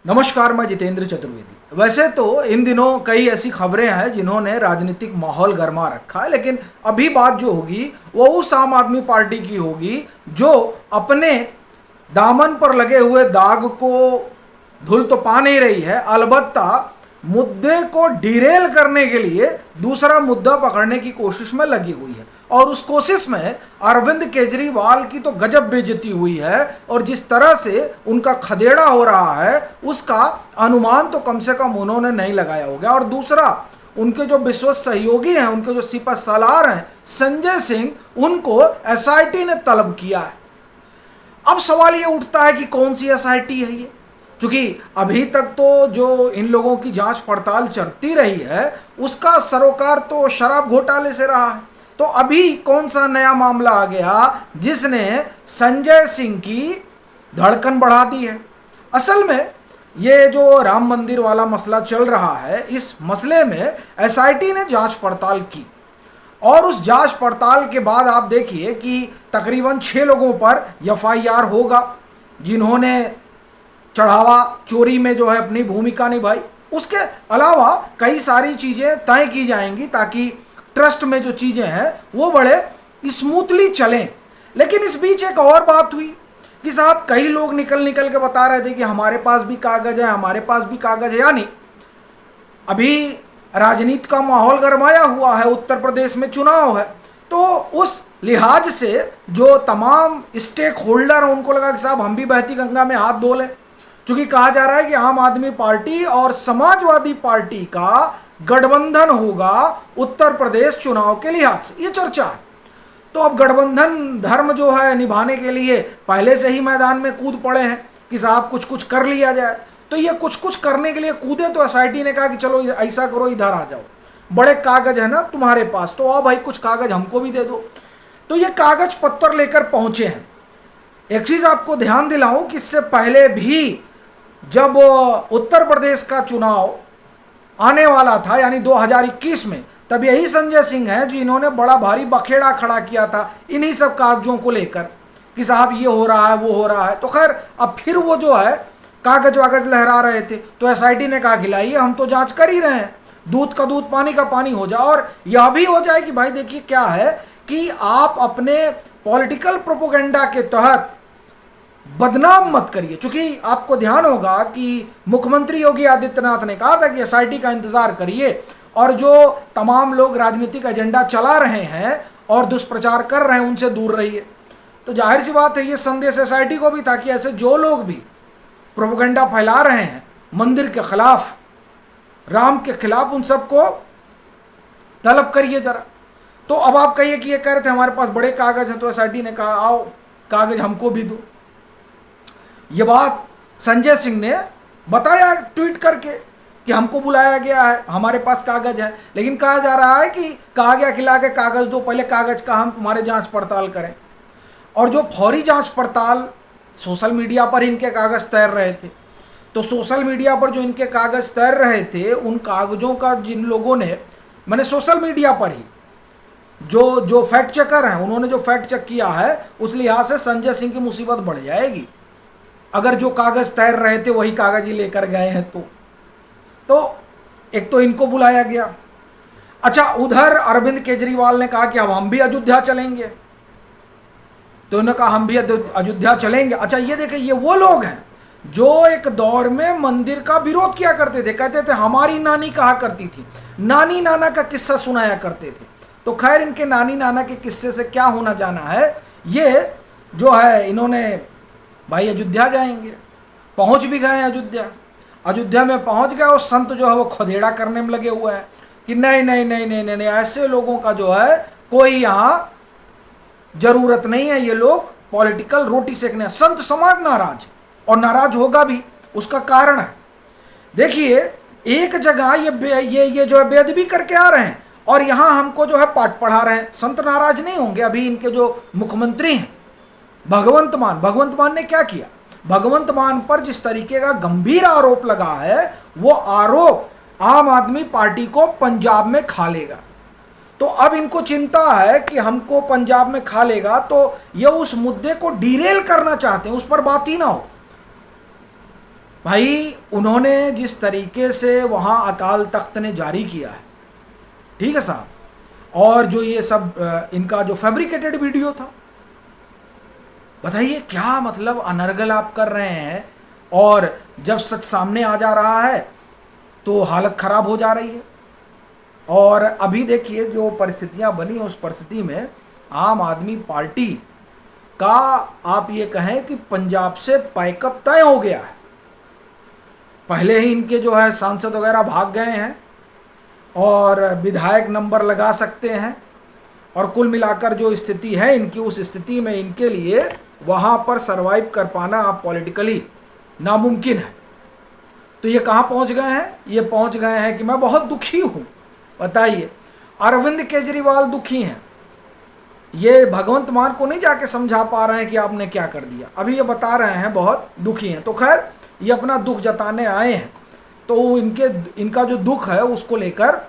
नमस्कार, मैं जितेंद्र चतुर्वेदी। वैसे तो इन दिनों कई ऐसी खबरें हैं जिन्होंने राजनीतिक माहौल गर्मा रखा है, लेकिन अभी बात जो होगी वो उस आम आदमी पार्टी की होगी जो अपने दामन पर लगे हुए दाग को धुल तो पा नहीं रही है, अलबत्ता मुद्दे को डिरेल करने के लिए दूसरा मुद्दा पकड़ने की कोशिश में लगी हुई है। और उस कोशिश में अरविंद केजरीवाल की तो गजब बेइज्जती हुई है और जिस तरह से उनका खदेड़ा हो रहा है उसका अनुमान तो कम से कम उन्होंने नहीं लगाया होगा। और दूसरा, उनके जो विश्वस्त सहयोगी हैं, उनके जो सिपह सालार हैं संजय सिंह, उनको एसआईटी ने तलब किया है। अब सवाल ये उठता है कि कौन सी एसआईटी है ये, क्योंकि अभी तक तो जो इन लोगों की जांच पड़ताल चलती रही है उसका सरोकार तो शराब घोटाले से रहा है। तो अभी कौन सा नया मामला आ गया जिसने संजय सिंह की धड़कन बढ़ा दी है। असल में ये जो राम मंदिर वाला मसला चल रहा है, इस मसले में एसआईटी ने जांच पड़ताल की और उस जांच पड़ताल के बाद आप देखिए कि तकरीबन 6 लोगों पर एफआईआर होगा जिन्होंने चढ़ावा चोरी में जो है अपनी भूमिका निभाई। उसके अलावा कई सारी चीज़ें तय की जाएंगी ताकि ट्रस्ट में जो चीज़ें हैं वो बड़े स्मूथली चलें। लेकिन इस बीच एक और बात हुई कि साहब कई लोग निकल के बता रहे थे कि हमारे पास भी कागज़ है, हमारे पास भी कागज़ है। यानी अभी राजनीति का माहौल गरमाया हुआ है, उत्तर प्रदेश में चुनाव है, तो उस लिहाज से जो तमाम स्टेक होल्डर हैं उनको लगा कि साहब हम भी बहती गंगा में हाथ धो लें, क्योंकि कहा जा रहा है कि आम आदमी पार्टी और समाजवादी पार्टी का गठबंधन होगा उत्तर प्रदेश चुनाव के लिहाज से, ये चर्चा है। तो अब गठबंधन धर्म जो है निभाने के लिए पहले से ही मैदान में कूद पड़े हैं कि साहब कुछ कुछ कर लिया जाए। तो ये कुछ कुछ करने के लिए कूदे तो एसआईटी ने कहा कि चलो ऐसा करो, इधर आ जाओ, बड़े कागज है ना तुम्हारे पास, तो आओ भाई कुछ कागज हमको भी दे दो। तो ये कागज पत्तर लेकर पहुंचे हैं। एक चीज़ आपको ध्यान दिलाऊं कि इससे पहले भी जब उत्तर प्रदेश का चुनाव आने वाला था यानी 2021 में, तब यही संजय सिंह हैं जो इन्होंने बड़ा भारी बखेड़ा खड़ा किया था इन्हीं सब कागजों को लेकर कि साहब ये हो रहा है वो हो रहा है। तो खैर अब फिर वो जो है कागज वागज लहरा रहे थे, तो एसआईटी ने कहा खिलाइए, हम तो जांच कर ही रहे हैं, दूध का दूध पानी का पानी हो जाए। और यह भी हो जाए कि भाई देखिए क्या है कि आप अपने पॉलिटिकल प्रोपोगेंडा के तहत बदनाम मत करिए। चूंकि आपको ध्यान होगा कि मुख्यमंत्री योगी आदित्यनाथ ने कहा था कि एसआईटी का इंतजार करिए और जो तमाम लोग राजनीतिक एजेंडा चला रहे हैं और दुष्प्रचार कर रहे हैं उनसे दूर रहिए। तो जाहिर सी बात है ये संदेश एसआईटी को भी था कि ऐसे जो लोग भी प्रोपोगेंडा फैला रहे हैं मंदिर के खिलाफ, राम के खिलाफ, उन सबको तलब करिए जरा। तो अब आप कहिए कि ये कह रहे थे हमारे पास बड़े कागज हैं, तो एसआईटी ने कहा आओ कागज हमको भी दो। ये बात संजय सिंह ने बताया ट्वीट करके कि हमको बुलाया गया है, हमारे पास कागज है, लेकिन कहा जा रहा है कि कहा गया खिला के कागज दो, पहले कागज का हम तुम्हारे जांच पड़ताल करें। और जो फौरी जांच पड़ताल, सोशल मीडिया पर इनके कागज तैर रहे थे, तो सोशल मीडिया पर जो इनके कागज तैर रहे थे उन कागजों का जिन लोगों ने, मैंने सोशल मीडिया पर ही जो फैक्ट चेकर हैं उन्होंने जो फैक्ट चेक किया है, उस लिहाज से संजय सिंह की मुसीबत बढ़ जाएगी अगर जो कागज तैर रहे थे वही कागज ही लेकर गए हैं। तो एक तो इनको बुलाया गया। अच्छा, उधर अरविंद केजरीवाल ने कहा कि अब हम भी अयोध्या चलेंगे, तो उन्होंने कहा हम भी अयोध्या चलेंगे। अच्छा, ये देखिए ये वो लोग हैं जो एक दौर में मंदिर का विरोध किया करते थे, कहते थे हमारी नानी कहा करती थी, नानी नाना का किस्सा सुनाया करते थे। तो खैर इनके नानी नाना के किस्से से क्या होना जाना है, ये जो है इन्होंने भाई अयोध्या जाएंगे, पहुंच भी गए अयोध्या। अयोध्या में पहुंच गए और संत जो है वो खदेड़ा करने में लगे हुए हैं कि नहीं नहीं नहीं नहीं नहीं, नहीं ऐसे लोगों का जो है कोई यहाँ जरूरत नहीं है, ये लोग पॉलिटिकल रोटी सेकने। संत समाज नाराज और नाराज होगा भी, उसका कारण है देखिए एक जगह ये जो है बेअदबी करके आ रहे हैं और यहाँ हमको जो है पाठ पढ़ा रहे हैं। संत नाराज नहीं होंगे। अभी इनके जो मुख्यमंत्री हैं भगवंत मान ने क्या किया, भगवंत मान पर जिस तरीके का गंभीर आरोप लगा है वो आरोप आम आदमी पार्टी को पंजाब में खा लेगा। तो अब इनको चिंता है कि हमको पंजाब में खा लेगा, तो ये उस मुद्दे को डिरेल करना चाहते हैं, उस पर बात ही ना हो। भाई उन्होंने जिस तरीके से वहाँ अकाल तख्त ने जारी किया है, ठीक है साहब, और जो ये सब इनका जो फैब्रिकेटेड वीडियो था, बताइए क्या मतलब अनर्गल आप कर रहे हैं। और जब सच सामने आ जा रहा है तो हालत ख़राब हो जा रही है। और अभी देखिए जो परिस्थितियां बनी, उस परिस्थिति में आम आदमी पार्टी का आप ये कहें कि पंजाब से पैकअप तय हो गया है। पहले ही इनके जो है सांसद वगैरह भाग गए हैं और विधायक नंबर लगा सकते हैं, और कुल मिलाकर जो स्थिति है इनकी, उस स्थिति में इनके लिए वहाँ पर सरवाइव कर पाना आप पॉलिटिकली नामुमकिन है। तो ये कहाँ पहुँच गए हैं? ये पहुँच गए हैं कि मैं बहुत दुखी हूँ। बताइए, अरविंद केजरीवाल दुखी हैं, ये भगवंत मान को नहीं जाके समझा पा रहे हैं कि आपने क्या कर दिया, अभी ये बता रहे हैं बहुत दुखी हैं। तो खैर ये अपना दुख जताने आए हैं, तो इनका जो दुख है उसको लेकर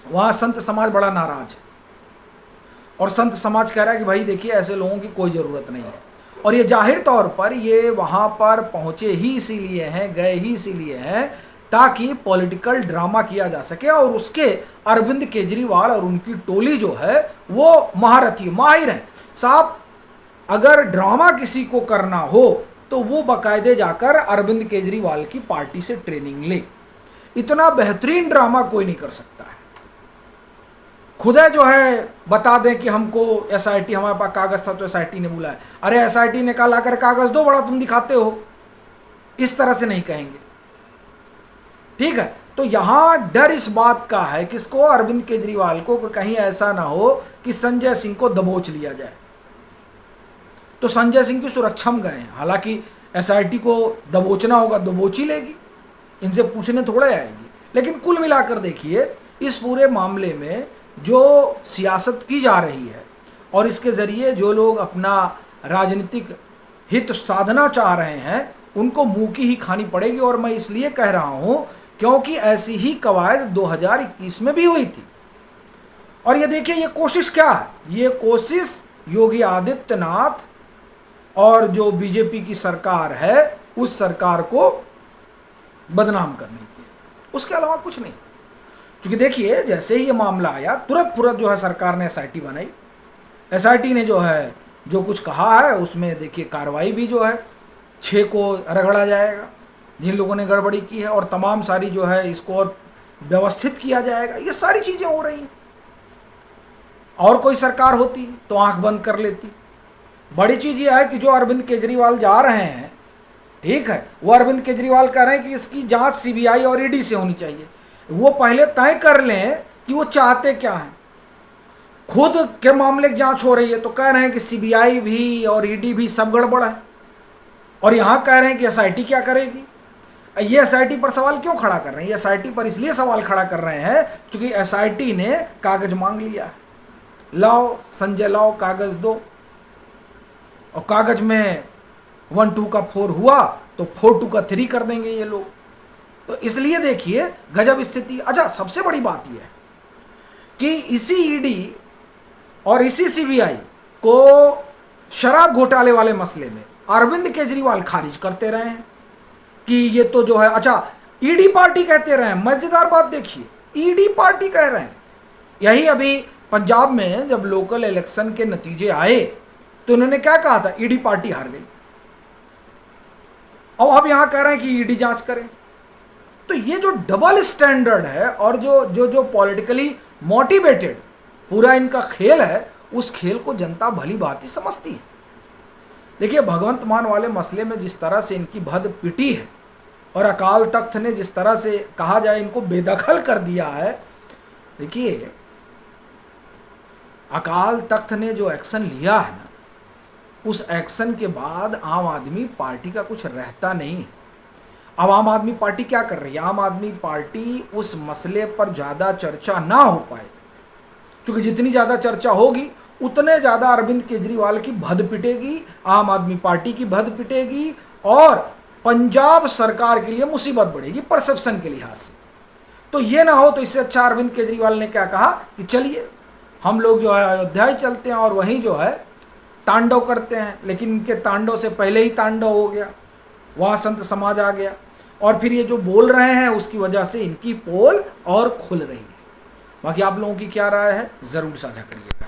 वहाँ संत समाज बड़ा नाराज है, और संत समाज कह रहा है कि भाई देखिए ऐसे लोगों की कोई ज़रूरत नहीं है। और ये जाहिर तौर पर ये वहाँ पर पहुँचे ही इसीलिए हैं, गए ही इसीलिए हैं ताकि पॉलिटिकल ड्रामा किया जा सके, और उसके अरविंद केजरीवाल और उनकी टोली जो है वो महारथी माहिर हैं साहब। अगर ड्रामा किसी को करना हो तो वो बाकायदे जाकर अरविंद केजरीवाल की पार्टी से ट्रेनिंग ले। इतना बेहतरीन ड्रामा कोई नहीं कर सकता है। खुदा जो है बता दें कि हमको एसआईटी, हमारे पास कागज़ था तो एसआईटी ने बुलाया, अरे एसआईटी ने कहा लाकर कागज़ दो, बड़ा तुम दिखाते हो, इस तरह से नहीं कहेंगे, ठीक है। तो यहाँ डर इस बात का है किसको? अरविंद केजरीवाल को, कहीं ऐसा ना हो कि संजय सिंह को दबोच लिया जाए। तो संजय सिंह की सुरक्षा में गए हैं, हालांकि एसआईटी को दबोचना होगा, दबोच ही लेगी, इनसे पूछने थोड़ा आएगी। लेकिन कुल मिलाकर देखिए इस पूरे मामले में जो सियासत की जा रही है और इसके ज़रिए जो लोग अपना राजनीतिक हित साधना चाह रहे हैं उनको मुंह की ही खानी पड़ेगी। और मैं इसलिए कह रहा हूँ क्योंकि ऐसी ही कवायद 2021 में भी हुई थी। और ये देखिए ये कोशिश क्या है, ये कोशिश योगी आदित्यनाथ और जो बीजेपी की सरकार है उस सरकार को बदनाम करने की, उसके अलावा कुछ नहीं। क्योंकि देखिए जैसे ही ये मामला आया तुरंत जो है सरकार ने एसआईटी बनाई। एसआईटी ने जो है जो कुछ कहा है उसमें देखिए कार्रवाई भी जो है 6 को रगड़ा जाएगा जिन लोगों ने गड़बड़ी की है, और तमाम सारी जो है इसको और व्यवस्थित किया जाएगा। ये सारी चीज़ें हो रही हैं। और कोई सरकार होती तो आंख बंद कर लेती। बड़ी चीज़ ये है कि जो अरविंद केजरीवाल जा रहे हैं, ठीक है, वो अरविंद केजरीवाल कह रहे हैं कि इसकी जांच सीबीआई और ईडी से होनी चाहिए। वो पहले तय कर लें कि वो चाहते क्या हैं। खुद के मामले की जांच हो रही है तो कह रहे हैं कि सीबीआई भी और ईडी भी सब गड़बड़ है, और यहाँ कह रहे हैं कि एसआईटी क्या करेगी। ये एसआईटी पर सवाल क्यों खड़ा कर रहे हैं? ये एसआईटी पर इसलिए सवाल खड़ा कर रहे हैं क्योंकि एसआईटी ने कागज मांग लिया है, लाओ संजय लाओ कागज दो, और कागज में 1 2 का 4 हुआ तो 4 2 का 3 कर देंगे ये लोग। तो इसलिए देखिए गजब स्थिति। अच्छा, सबसे बड़ी बात यह है कि इसी ईडी और इसी सीबीआई को शराब घोटाले वाले मसले में अरविंद केजरीवाल खारिज करते रहे हैं कि ये तो जो है, अच्छा ईडी पार्टी कहते रहे हैं। मजेदार बात देखिए, ईडी पार्टी कह रहे हैं। यही अभी पंजाब में जब लोकल इलेक्शन के नतीजे आए तो उन्होंने क्या कहा था? ईडी पार्टी हार गई, और अब यहां कह रहे हैं कि ईडी जांच करें। तो ये जो डबल स्टैंडर्ड है और जो पॉलिटिकली मोटिवेटेड पूरा इनका खेल है, उस खेल को जनता भली भांति समझती है। देखिए भगवंत मान वाले मसले में जिस तरह से इनकी भद पिटी है, और अकाल तख्त ने जिस तरह से कहा जाए इनको बेदखल कर दिया है। देखिए अकाल तख्त ने जो एक्शन लिया है ना, उस एक्शन के बाद आम आदमी पार्टी का कुछ रहता नहीं है। अब आम आदमी पार्टी क्या कर रही है? आम आदमी पार्टी उस मसले पर ज़्यादा चर्चा ना हो पाए, क्योंकि जितनी ज़्यादा चर्चा होगी उतने ज़्यादा अरविंद केजरीवाल की भद पिटेगी, आम आदमी पार्टी की भद पिटेगी, और पंजाब सरकार के लिए मुसीबत बढ़ेगी परसेप्शन के लिहाज से। तो ये ना हो, तो इससे अच्छा अरविंद केजरीवाल ने क्या कहा कि चलिए हम लोग जो है अयोध्या ही चलते हैं और वहीं जो है तांडव करते हैं। लेकिन इनके तांडव से पहले ही तांडव हो गया। वहाँ संत समाज आ गया, और फिर ये जो बोल रहे हैं उसकी वजह से इनकी पोल और खुल रही है। बाकी आप लोगों की क्या राय है ज़रूर साझा करिएगा।